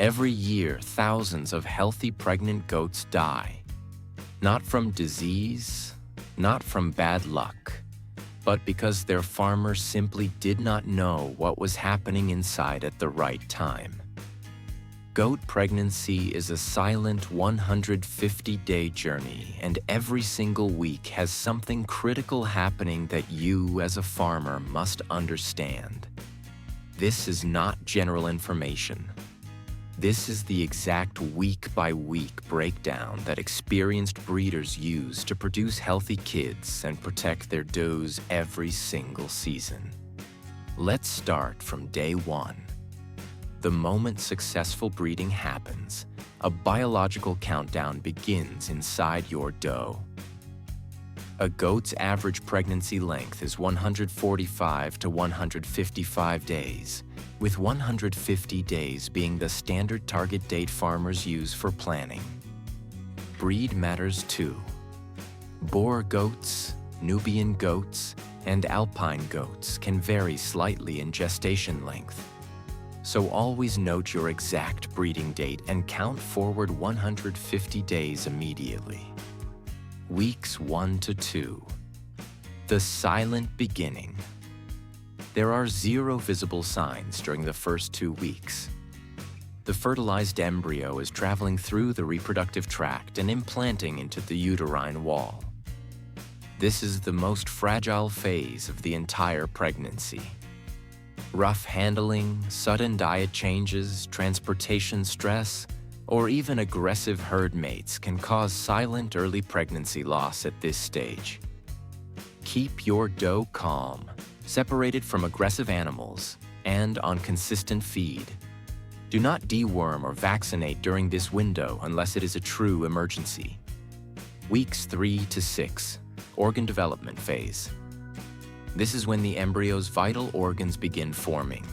Every year, thousands of healthy pregnant goats die. Not from disease, not from bad luck, but because their farmer simply did not know what was happening inside at the right time. Goat pregnancy is a silent 150-day journey, and every single week has something critical happening that you, as a farmer, must understand. This is not general information. This is the exact week-by-week breakdown that experienced breeders use to produce healthy kids and protect their does every single season. Let's start from day one. The moment successful breeding happens, a biological countdown begins inside your doe. A goat's average pregnancy length is 145 to 155 days, with 150 days being the standard target date farmers use for planning. Breed matters too. Boer goats, Nubian goats, and alpine goats can vary slightly in gestation length. So always note your exact breeding date and count forward 150 days immediately. Weeks 1 to 2. The silent beginning. There are 0 visible signs during the first 2 weeks. The fertilized embryo is traveling through the reproductive tract and implanting into the uterine wall. This is the most fragile phase of the entire pregnancy. Rough handling, sudden diet changes, transportation stress, or even aggressive herd mates can cause silent early pregnancy loss at this stage. Keep your doe calm, separated from aggressive animals, and on consistent feed. Do not deworm or vaccinate during this window unless it is a true emergency. Weeks 3 to 6, organ development phase. This is when the embryo's vital organs begin forming.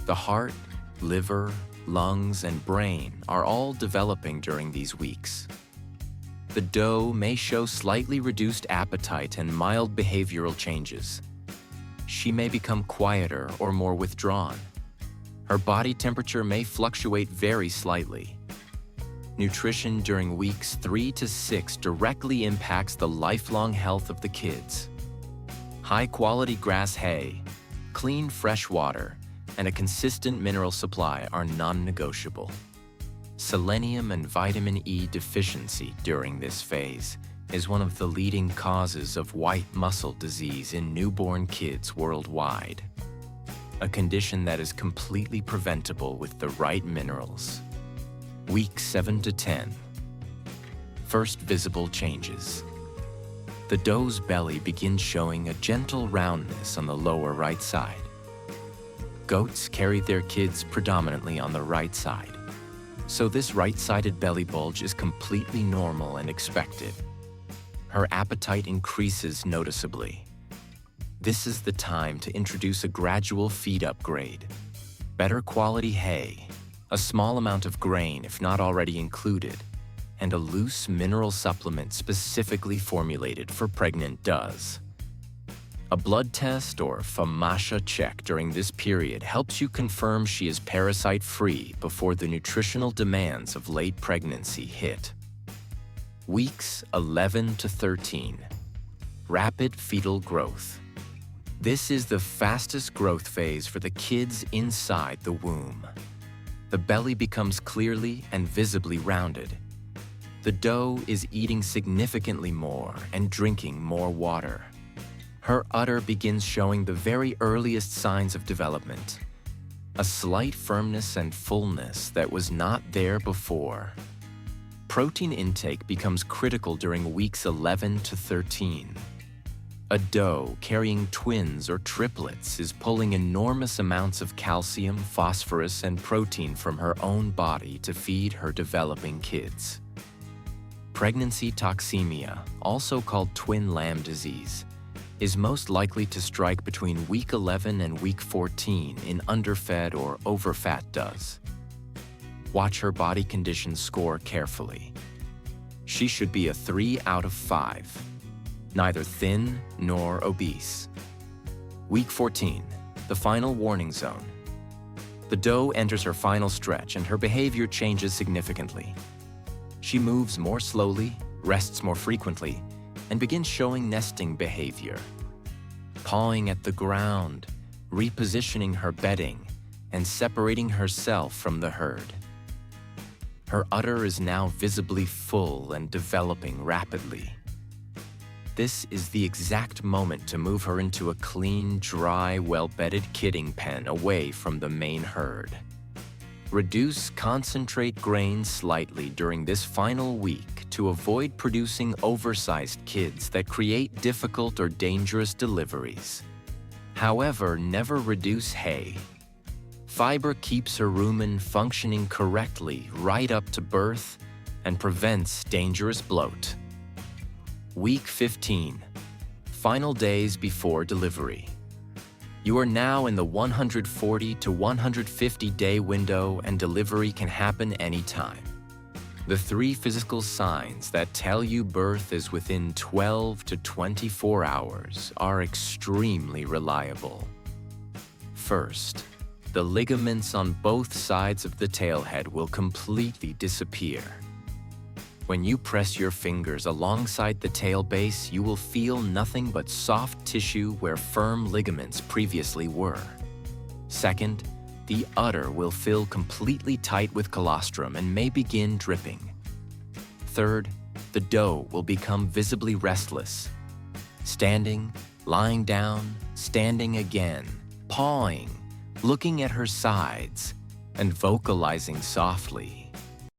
The heart, liver, lungs, and brain are all developing during these weeks. The doe may show slightly reduced appetite and mild behavioral changes. She may become quieter or more withdrawn. Her body temperature may fluctuate very slightly. Nutrition during weeks 3 to 6 directly impacts the lifelong health of the kids. High-quality grass hay, clean fresh water, and a consistent mineral supply are non-negotiable. Selenium and vitamin E deficiency during this phase is one of the leading causes of white muscle disease in newborn kids worldwide, a condition that is completely preventable with the right minerals. Week 7 to 10. First visible changes. The doe's belly begins showing a gentle roundness on the lower right side. Goats carry their kids predominantly on the right side, so this right-sided belly bulge is completely normal and expected. Her appetite increases noticeably. This is the time to introduce a gradual feed upgrade. Better quality hay, a small amount of grain if not already included, and a loose mineral supplement specifically formulated for pregnant does. A blood test or FAMASHA check during this period helps you confirm she is parasite-free before the nutritional demands of late pregnancy hit. Weeks 11 to 13. Rapid fetal growth. This is the fastest growth phase for the kids inside the womb. The belly becomes clearly and visibly rounded. The doe is eating significantly more and drinking more water. Her udder begins showing the very earliest signs of development, a slight firmness and fullness that was not there before. Protein intake becomes critical during weeks 11 to 13. A doe carrying twins or triplets is pulling enormous amounts of calcium, phosphorus, and protein from her own body to feed her developing kids. Pregnancy toxemia, also called twin lamb disease, is most likely to strike between week 11 and week 14 in underfed or overfat does. Watch her body condition score carefully. She should be a 3 out of 5, neither thin nor obese. Week 14, the final warning zone. The doe enters her final stretch and her behavior changes significantly. She moves more slowly, rests more frequently, and begins showing nesting behavior. Pawing at the ground, repositioning her bedding, and separating herself from the herd. Her udder is now visibly full and developing rapidly. This is the exact moment to move her into a clean, dry, well-bedded kidding pen away from the main herd. Reduce concentrate grains slightly during this final week to avoid producing oversized kids that create difficult or dangerous deliveries. However, never reduce hay. Fiber keeps her rumen functioning correctly right up to birth and prevents dangerous bloat. Week 15, final days before delivery. You are now in the 140 to 150 day window and delivery can happen anytime. The 3 physical signs that tell you birth is within 12 to 24 hours are extremely reliable. First, the ligaments on both sides of the tailhead will completely disappear. When you press your fingers alongside the tail base, you will feel nothing but soft tissue where firm ligaments previously were. Second, the udder will fill completely tight with colostrum and may begin dripping. Third, the doe will become visibly restless, standing, lying down, standing again, pawing, looking at her sides, and vocalizing softly.